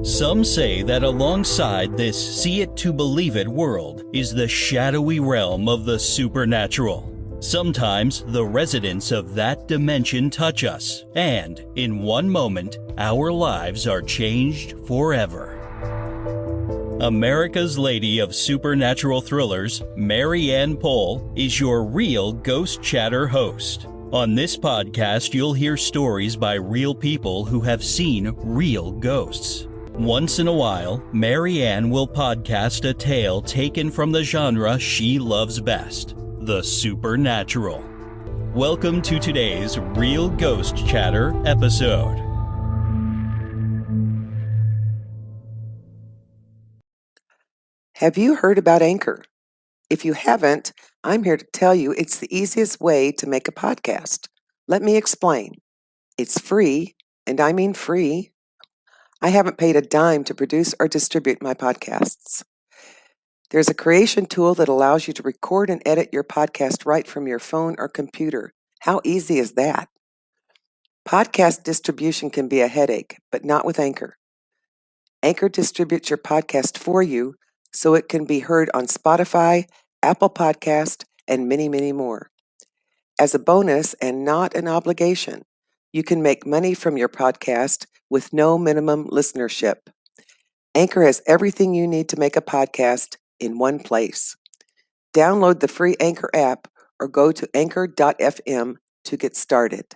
Some say that alongside this see-it-to-believe-it world is the shadowy realm of the supernatural. Sometimes the residents of that dimension touch us, and in one moment, our lives are changed forever. America's Lady of Supernatural Thrillers, Mary Ann Pohl, is your real Ghost Chatter host. On this podcast, you'll hear stories by real people who have seen real ghosts. Once in a while, Mary Ann will podcast a tale taken from the genre she loves best, the supernatural. Welcome to today's Real Ghost Chatter episode. Have you heard about Anchor? If you haven't, I'm here to tell you it's the easiest way to make a podcast. Let me explain. It's free, and I mean free. I haven't paid a dime to produce or distribute my podcasts. There's a creation tool that allows you to record and edit your podcast right from your phone or computer. How easy is that? Podcast distribution can be a headache, but not with Anchor. Anchor distributes your podcast for you so it can be heard on Spotify, Apple Podcast, and many, many more. As a bonus and not an obligation, you can make money from your podcast with no minimum listenership. Anchor has everything you need to make a podcast in one place. Download the free Anchor app or go to anchor.fm to get started.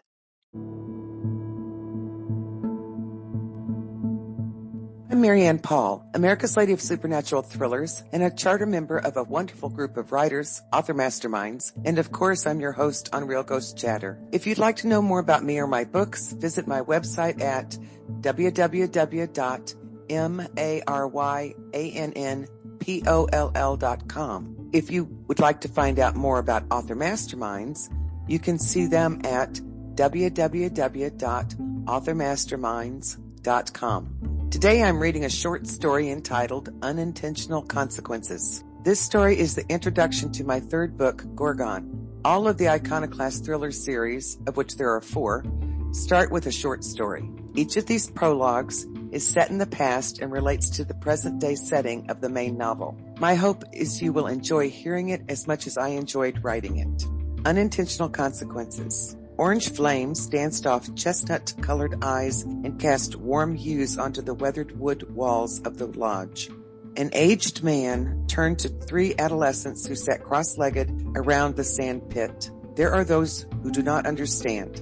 I'm Mary Ann Pohl, America's Lady of Supernatural Thrillers, and a charter member of a wonderful group of writers, author masterminds, and of course I'm your host on Real Ghost Chatter. If you'd like to know more about me or my books, visit my website at www.maryanpoll.com. If you would like to find out more about author masterminds, you can see them at www.authormasterminds.com. Today I'm reading a short story entitled Unintentional Consequences. This story is the introduction to my third book, Gorgon. All of the Iconoclast thriller series, of which there are 4, start with a short story. Each of these prologues is set in the past and relates to the present-day setting of the main novel. My hope is you will enjoy hearing it as much as I enjoyed writing it. Unintentional Consequences. Orange flames danced off chestnut-colored eyes and cast warm hues onto the weathered wood walls of the lodge. An aged man turned to 3 adolescents who sat cross-legged around the sand pit. There are those who do not understand.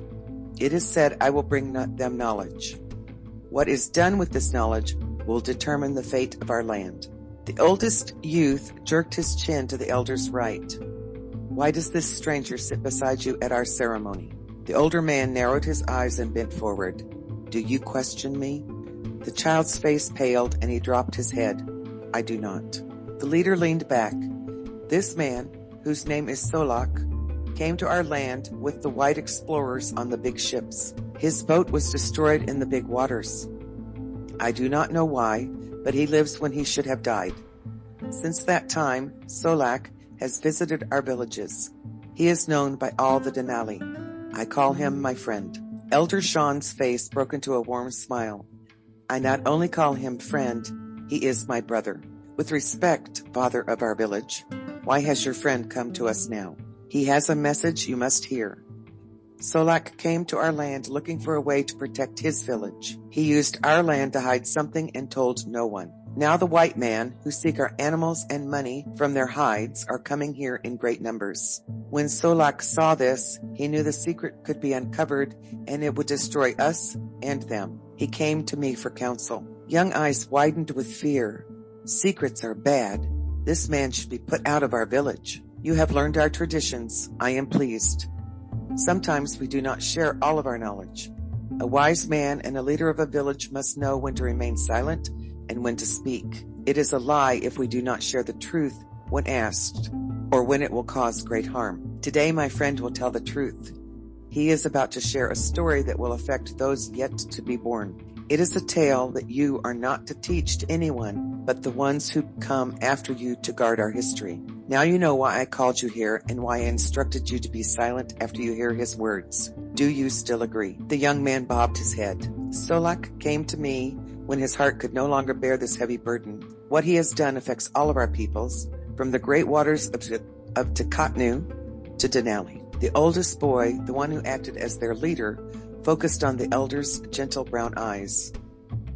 It is said, I will bring them knowledge. What is done with this knowledge will determine the fate of our land. The oldest youth jerked his chin to the elder's right. Why does this stranger sit beside you at our ceremony? The older man narrowed his eyes and bent forward. Do you question me? The child's face paled and he dropped his head. I do not. The leader leaned back. This man, whose name is Solak, came to our land with the white explorers on the big ships. His boat was destroyed in the big waters. I do not know why, but he lives when he should have died. Since that time, Solak has visited our villages. He is known by all the Denali. I call him my friend. Elder Sean's face broke into a warm smile. I not only call him friend, he is my brother. With respect, father of our village, why has your friend come to us now? He has a message you must hear. Solak came to our land looking for a way to protect his village. He used our land to hide something and told no one. Now the white man, who seek our animals and money from their hides, are coming here in great numbers. When Solak saw this, he knew the secret could be uncovered and it would destroy us and them. He came to me for counsel. Young eyes widened with fear. Secrets are bad. This man should be put out of our village. You have learned our traditions. I am pleased. Sometimes we do not share all of our knowledge. A wise man and a leader of a village must know when to remain silent and when to speak. It is a lie if we do not share the truth when asked, or when it will cause great harm. Today my friend will tell the truth. He is about to share a story that will affect those yet to be born. It is a tale that you are not to teach to anyone but the ones who come after you to guard our history. Now you know why I called you here and why I instructed you to be silent after you hear his words. Do you still agree? The young man bobbed his head. Solak came to me when his heart could no longer bear this heavy burden. What he has done affects all of our peoples, from the great waters of Takatnu to Denali. The oldest boy, the one who acted as their leader, focused on the elder's gentle brown eyes.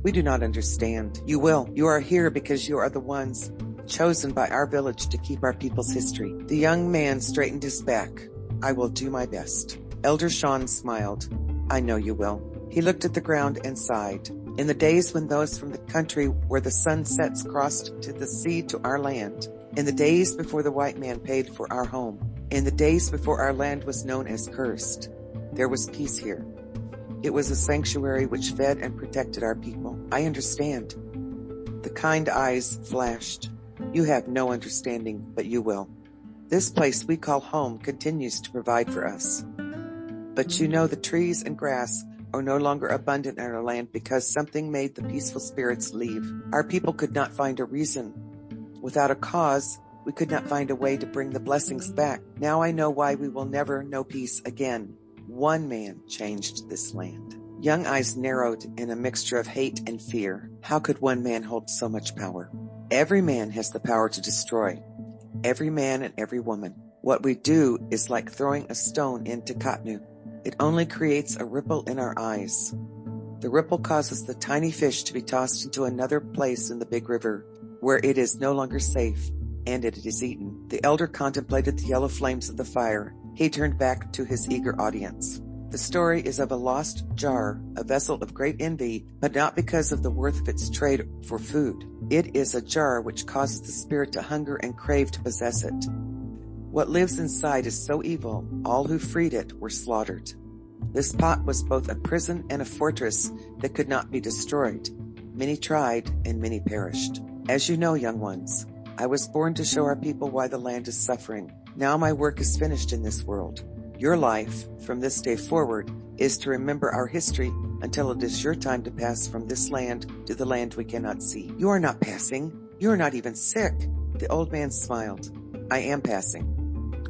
We do not understand. You will. You are here because you are the ones chosen by our village to keep our people's history. The young man straightened his back. I will do my best. Elder Sean smiled. I know you will. He looked at the ground and sighed. In the days when those from the country where the sun sets crossed to the sea to our land, in the days before the white man paid for our home, in the days before our land was known as cursed, there was peace here. It was a sanctuary which fed and protected our people. I understand. The kind eyes flashed. You have no understanding, but you will. This place we call home continues to provide for us. But you know the trees and grass are no longer abundant in our land because something made the peaceful spirits leave. Our people could not find a reason. Without a cause, we could not find a way to bring the blessings back. Now I know why we will never know peace again. One man changed this land. Young eyes narrowed in a mixture of hate and fear. How could one man hold so much power? Every man has the power to destroy. Every man and every woman. What we do is like throwing a stone into Katnu. It only creates a ripple in our eyes. The ripple causes the tiny fish to be tossed into another place in the big river, where it is no longer safe, and it is eaten. The elder contemplated the yellow flames of the fire. He turned back to his eager audience. The story is of a lost jar, a vessel of great envy, but not because of the worth of its trade for food. It is a jar which causes the spirit to hunger and crave to possess it. What lives inside is so evil, all who freed it were slaughtered. This pot was both a prison and a fortress that could not be destroyed. Many tried, and many perished. As you know, young ones, I was born to show our people why the land is suffering. Now my work is finished in this world. Your life, from this day forward, is to remember our history until it is your time to pass from this land to the land we cannot see. You are not passing. You are not even sick. The old man smiled. I am passing.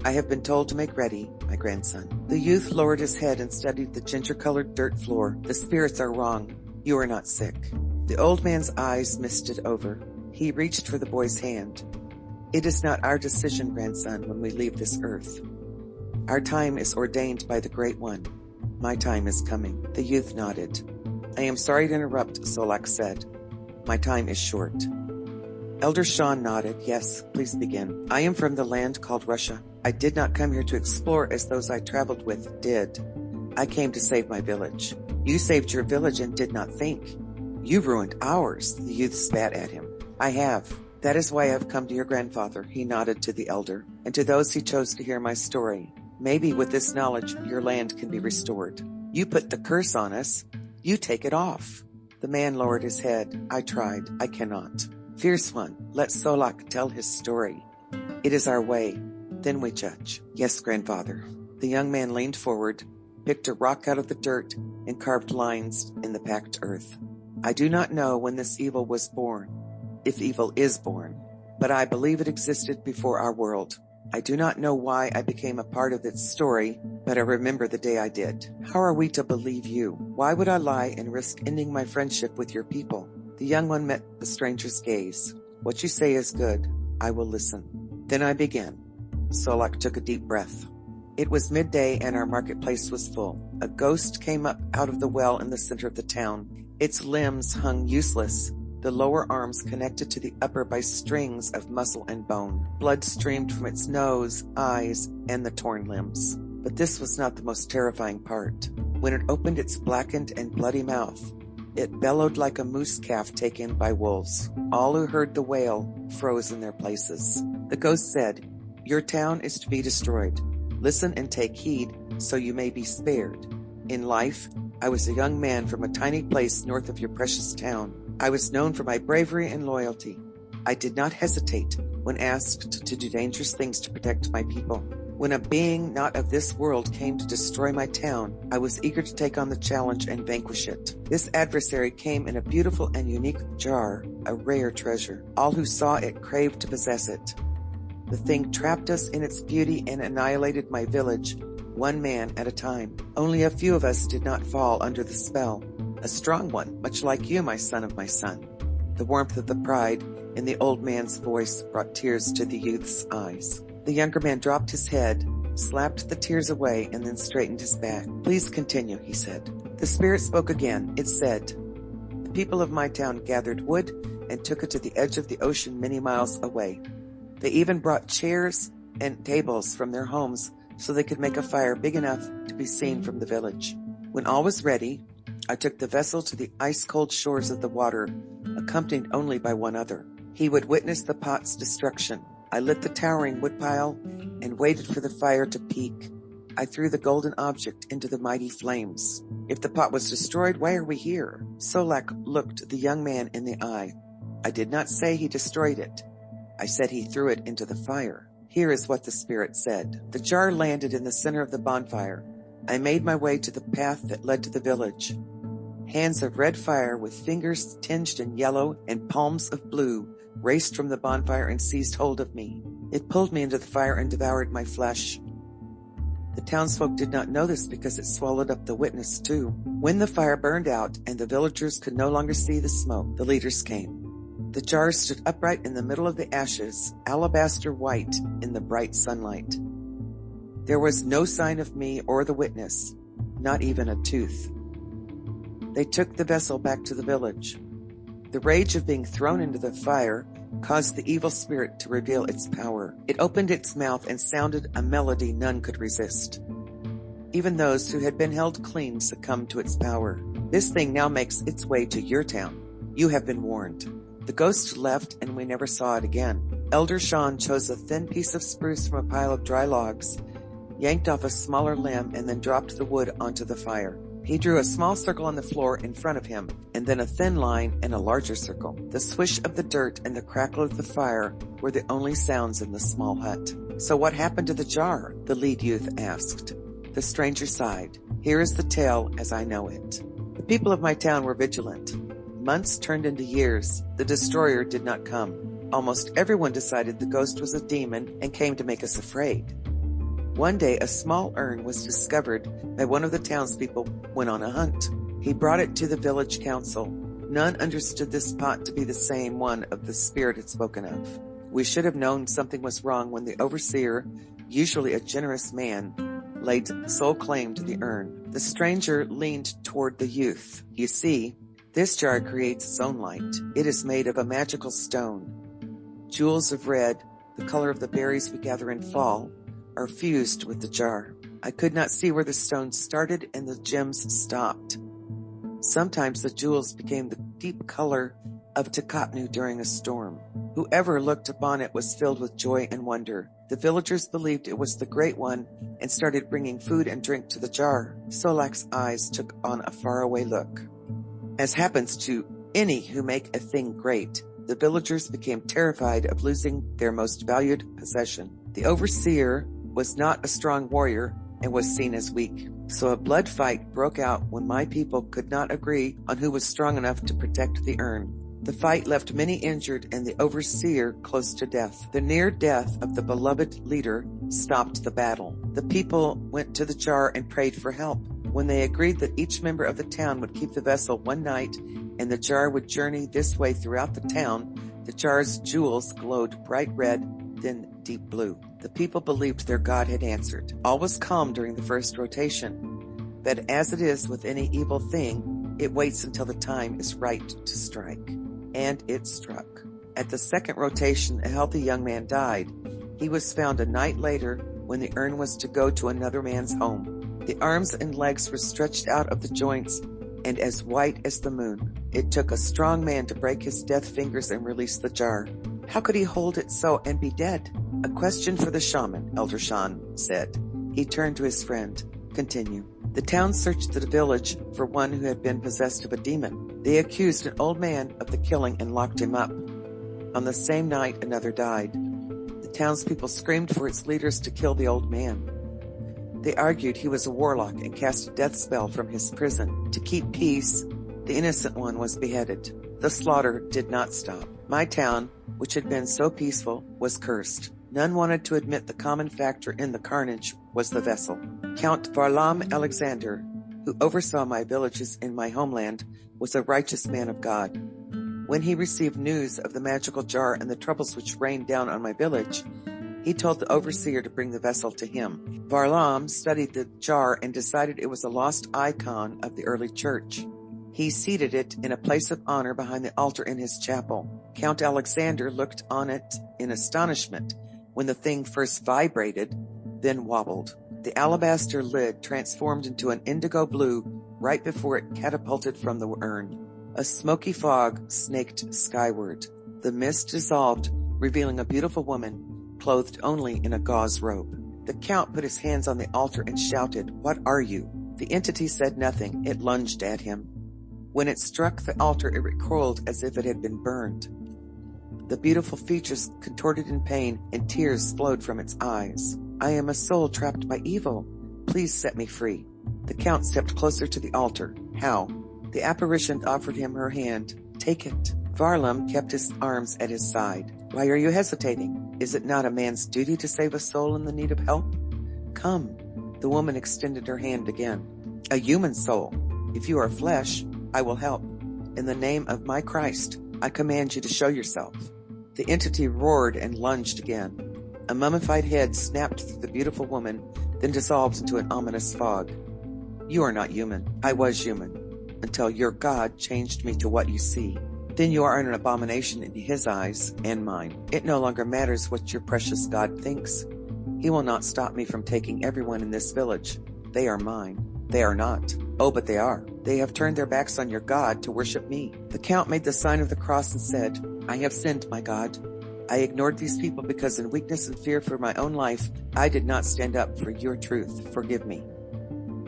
I have been told to make ready, my grandson. The youth lowered his head and studied the ginger-colored dirt floor. The spirits are wrong. You are not sick. The old man's eyes misted over. He reached for the boy's hand. It is not our decision, grandson, when we leave this earth. Our time is ordained by the Great One. My time is coming. The youth nodded. I am sorry to interrupt, Solak said. My time is short. Elder Sean nodded. Yes, please begin. I am from the land called Russia. I did not come here to explore as those I traveled with did. I came to save my village. You saved your village and did not think. You ruined ours. The youth spat at him. I have. That is why I have come to your grandfather. He nodded to the elder, and to those who chose to hear my story. Maybe with this knowledge, your land can be restored. You put the curse on us. You take it off. The man lowered his head. I tried. I cannot. Fierce one, let Solak tell his story. It is our way. Then we judge. Yes, grandfather. The young man leaned forward, picked a rock out of the dirt, and carved lines in the packed earth. I do not know when this evil was born, if evil is born, but I believe it existed before our world. I do not know why I became a part of its story, but I remember the day I did. How are we to believe you? Why would I lie and risk ending my friendship with your people? The young one met the stranger's gaze. What you say is good. I will listen. Then I began. Solak took a deep breath. It was midday and our marketplace was full. A ghost came up out of the well in the center of the town. Its limbs hung useless, the lower arms connected to the upper by strings of muscle and bone. Blood streamed from its nose, eyes, and the torn limbs. But this was not the most terrifying part. When it opened its blackened and bloody mouth, it bellowed like a moose calf taken by wolves. All who heard the wail froze in their places. The ghost said, Your town is to be destroyed. Listen and take heed so you may be spared. In life, I was a young man from a tiny place north of your precious town. I was known for my bravery and loyalty. I did not hesitate when asked to do dangerous things to protect my people. When a being not of this world came to destroy my town, I was eager to take on the challenge and vanquish it. This adversary came in a beautiful and unique jar, a rare treasure. All who saw it craved to possess it. The thing trapped us in its beauty and annihilated my village, one man at a time. Only a few of us did not fall under the spell. "A strong one, much like you, my son of my son." The warmth of the pride in the old man's voice brought tears to the youth's eyes. The younger man dropped his head, slapped the tears away, and then straightened his back. "Please continue," he said. The spirit spoke again. It said, "The people of my town gathered wood and took it to the edge of the ocean many miles away. They even brought chairs and tables from their homes so they could make a fire big enough to be seen from the village. When all was ready, I took the vessel to the ice-cold shores of the water, accompanied only by one other. He would witness the pot's destruction. I lit the towering woodpile and waited for the fire to peak. I threw the golden object into the mighty flames. If the pot was destroyed, why are we here?" Solak looked the young man in the eye. "I did not say he destroyed it. I said he threw it into the fire." Here is what the spirit said. The jar landed in the center of the bonfire. I made my way to the path that led to the village. Hands of red fire with fingers tinged in yellow and palms of blue raced from the bonfire and seized hold of me. It pulled me into the fire and devoured my flesh. The townsfolk did not know this because it swallowed up the witness too. When the fire burned out and the villagers could no longer see the smoke, the leaders came. The jar stood upright in the middle of the ashes, alabaster white in the bright sunlight. There was no sign of me or the witness, not even a tooth. They took the vessel back to the village. The rage of being thrown into the fire caused the evil spirit to reveal its power. It opened its mouth and sounded a melody none could resist. Even those who had been held clean succumbed to its power. This thing now makes its way to your town. You have been warned. The ghost left and we never saw it again. Elder Sean chose a thin piece of spruce from a pile of dry logs, yanked off a smaller limb, and then dropped the wood onto the fire. He drew a small circle on the floor in front of him, and then a thin line and a larger circle. The swish of the dirt and the crackle of the fire were the only sounds in the small hut. "So what happened to the jar?" the lead youth asked. The stranger sighed. "Here is the tale as I know it. The people of my town were vigilant. Months turned into years. The destroyer did not come. Almost everyone decided the ghost was a demon and came to make us afraid. One day, a small urn was discovered by one of the townspeople when on a hunt. He brought it to the village council. None understood this pot to be the same one of the spirit had spoken of. We should have known something was wrong when the overseer, usually a generous man, laid sole claim to the urn." The stranger leaned toward the youth. "You see, this jar creates its own light. It is made of a magical stone. Jewels of red, the color of the berries we gather in fall, are fused with the jar. I could not see where the stone started and the gems stopped. Sometimes the jewels became the deep color of Takapnu during a storm. Whoever looked upon it was filled with joy and wonder. The villagers believed it was the Great One and started bringing food and drink to the jar." Solak's eyes took on a faraway look. "As happens to any who make a thing great, the villagers became terrified of losing their most valued possession. The overseer was not a strong warrior and was seen as weak. So a blood fight broke out when my people could not agree on who was strong enough to protect the urn. The fight left many injured and the overseer close to death. The near death of the beloved leader stopped the battle. The people went to the jar and prayed for help. When they agreed that each member of the town would keep the vessel one night and the jar would journey this way throughout the town, the jar's jewels glowed bright red, then deep blue. The people believed their God had answered. All was calm during the first rotation. But as it is with any evil thing, it waits until the time is right to strike. And it struck. At the second rotation, a healthy young man died. He was found a night later when the urn was to go to another man's home. The arms and legs were stretched out of the joints and as white as the moon. It took a strong man to break his death fingers and release the jar. How could he hold it so and be dead? A question for the shaman, Elder Sean said. He turned to his friend. Continue. The town searched the village for one who had been possessed of a demon. They accused an old man of the killing and locked him up. On the same night, another died. The townspeople screamed for its leaders to kill the old man. They argued he was a warlock and cast a death spell from his prison. To keep peace, the innocent one was beheaded. The slaughter did not stop. My town, which had been so peaceful, was cursed. None wanted to admit the common factor in the carnage was the vessel. Count Varlam Alexander, who oversaw my villages in my homeland, was a righteous man of God. When he received news of the magical jar and the troubles which rained down on my village, he told the overseer to bring the vessel to him. Varlam studied the jar and decided it was a lost icon of the early church. He seated it in a place of honor behind the altar in his chapel. Count Alexander looked on it in astonishment when the thing first vibrated, then wobbled. The alabaster lid transformed into an indigo blue right before it catapulted from the urn. A smoky fog snaked skyward. The mist dissolved, revealing a beautiful woman, clothed only in a gauze robe. The count put his hands on the altar and shouted, "What are you?" The entity said nothing. It lunged at him. When it struck the altar, it recoiled as if it had been burned. The beautiful features contorted in pain, and tears flowed from its eyes. "I am a soul trapped by evil. Please set me free." The count stepped closer to the altar. "How?" The apparition offered him her hand. "Take it." Varlam kept his arms at his side. "Why are you hesitating? Is it not a man's duty to save a soul in the need of help? Come." The woman extended her hand again. "A human soul. If you are flesh, I will help. In the name of my Christ, I command you to show yourself." The entity roared and lunged again. A mummified head snapped through the beautiful woman, then dissolved into an ominous fog. "You are not human. I was human, until your God changed me to what you see. Then you are an abomination in his eyes and mine. It no longer matters what your precious God thinks. He will not stop me from taking everyone in this village. They are mine." "They are not." "Oh, but they are. They have turned their backs on your God to worship me." The count made the sign of the cross and said, "I have sinned, my God. I ignored these people because in weakness and fear for my own life, I did not stand up for your truth. Forgive me."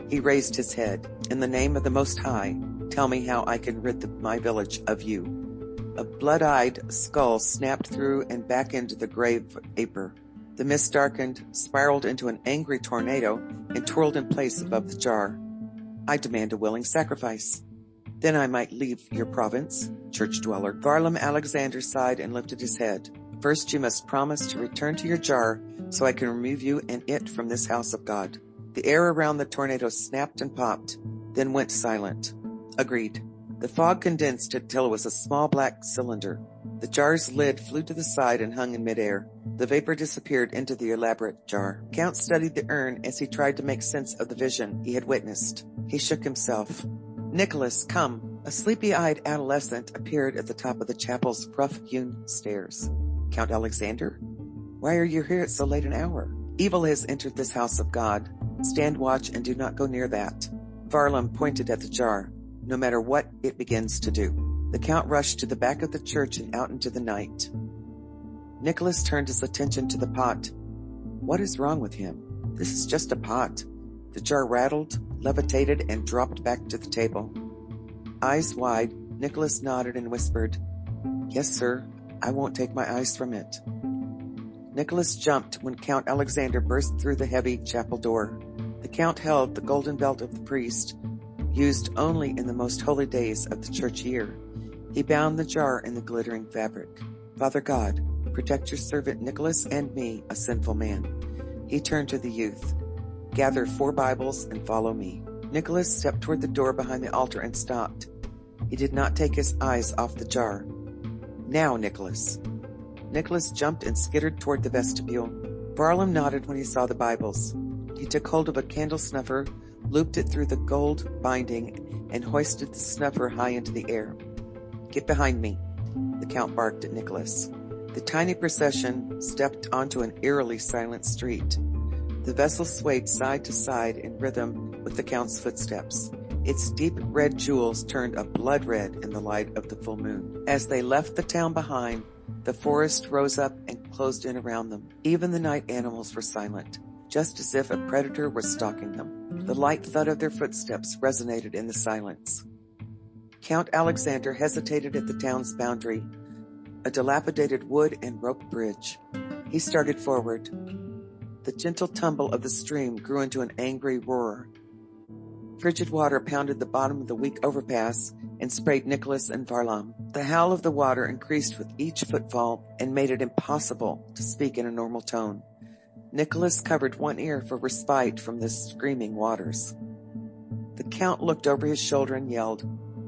He raised his head. "In the name of the Most High, tell me how I can rid my village of you." A blood-eyed skull snapped through and back into the gray vapor. The mist darkened, spiraled into an angry tornado, and twirled in place above the jar. "I demand a willing sacrifice. Then I might leave your province, church dweller." Varlam Alexander sighed and lifted his head. "First you must promise to return to your jar so I can remove you and it from this house of God." The air around the tornado snapped and popped, then went silent. "Agreed." The fog condensed until it was a small black cylinder. The jar's lid flew to the side and hung in midair. The vapor disappeared into the elaborate jar. Count studied the urn as he tried to make sense of the vision he had witnessed. He shook himself. "Nicholas, come." A sleepy-eyed adolescent appeared at the top of the chapel's rough-hewn stairs. "Count Alexander? Why are you here at so late an hour?" "Evil has entered this house of God. Stand watch and do not go near that." Varlam pointed at the jar. "No matter what it begins to do." The count rushed to the back of the church and out into the night. Nicholas turned his attention to the pot. What is wrong with him? This is just a pot. The jar rattled, levitated, and dropped back to the table. Eyes wide, Nicholas nodded and whispered, "Yes, sir. I won't take my eyes from it." Nicholas jumped when Count Alexander burst through the heavy chapel door. The count held the golden belt of the priest, used only in the most holy days of the church year. He bound the jar in the glittering fabric. "Father God, protect your servant Nicholas and me, a sinful man." He turned to the youth. "Gather 4 Bibles and follow me." Nicholas stepped toward the door behind the altar and stopped. He did not take his eyes off the jar. "Now, Nicholas." Nicholas jumped and skittered toward the vestibule. Varlam nodded when he saw the Bibles. He took hold of a candle snuffer, looped it through the gold binding, and hoisted the snuffer high into the air. "Get behind me," the count barked at Nicholas. The tiny procession stepped onto an eerily silent street. The vessel swayed side to side in rhythm with the count's footsteps. Its deep red jewels turned a blood red in the light of the full moon. As they left the town behind, the forest rose up and closed in around them. Even the night animals were silent, just as if a predator were stalking them. The light thud of their footsteps resonated in the silence. Count Alexander hesitated at the town's boundary, a dilapidated wood and rope bridge. He started forward. The gentle tumble of the stream grew into an angry roar. Frigid water pounded the bottom of the weak overpass and sprayed Nicholas and Varlam. The howl of the water increased with each footfall and made it impossible to speak in a normal tone. Nicholas covered one ear for respite from the screaming waters. The Count looked over his shoulder and yelled,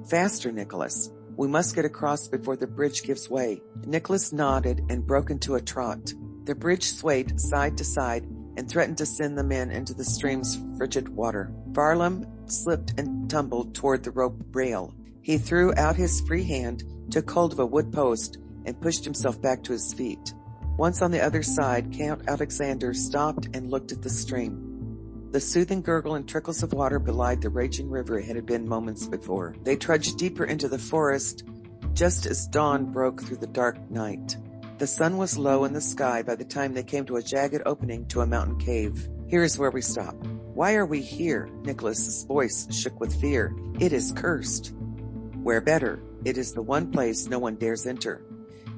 "Faster, Nicholas. We must get across before the bridge gives way." Nicholas nodded and broke into a trot. The bridge swayed side to side and threatened to send the men into the stream's frigid water. Varlam slipped and tumbled toward the rope rail. He threw out his free hand, took hold of a wood post, and pushed himself back to his feet. Once on the other side, Count Alexander stopped and looked at the stream. The soothing gurgle and trickles of water belied the raging river it had been moments before. They trudged deeper into the forest just as dawn broke through the dark night. The sun was low in the sky by the time they came to a jagged opening to a mountain cave. "Here is where we stop." "Why are we here?" Nicholas's voice shook with fear. "It is cursed." "Where better? It is the one place no one dares enter.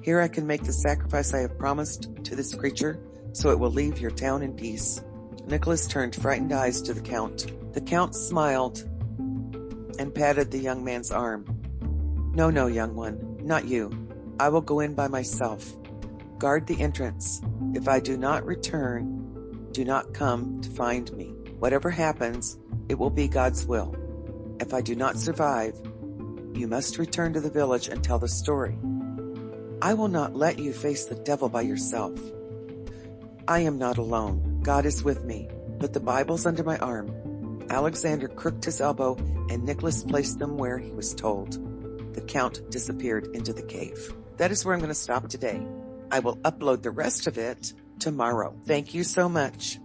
Here I can make the sacrifice I have promised to this creature, so it will leave your town in peace." Nicholas turned frightened eyes to the Count. The Count smiled and patted the young man's arm. No, young one, not you. I will go in by myself. Guard the entrance. If I do not return, do not come to find me. Whatever happens, it will be God's will. If I do not survive, you must return to the village and tell the story. I will not let you face the devil by yourself. I am not alone. God is with me. Put the Bibles under my arm. Alexander crooked his elbow, and Nicholas placed them where he was told. The Count disappeared into the cave. That is where I'm going to stop today. I will upload the rest of it tomorrow. Thank you so much.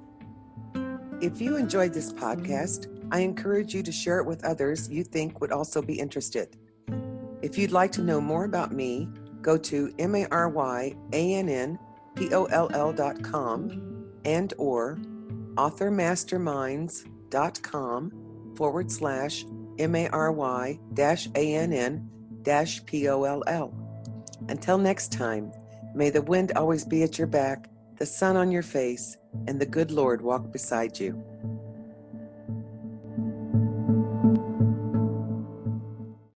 If you enjoyed this podcast, I encourage you to share it with others you think would also be interested. If you'd like to know more about me, go to MaryannPoll.com and or authormasterminds.com/MARY-ANN-POLL. Until next time, may the wind always be at your back, the sun on your face, and the good Lord walk beside you.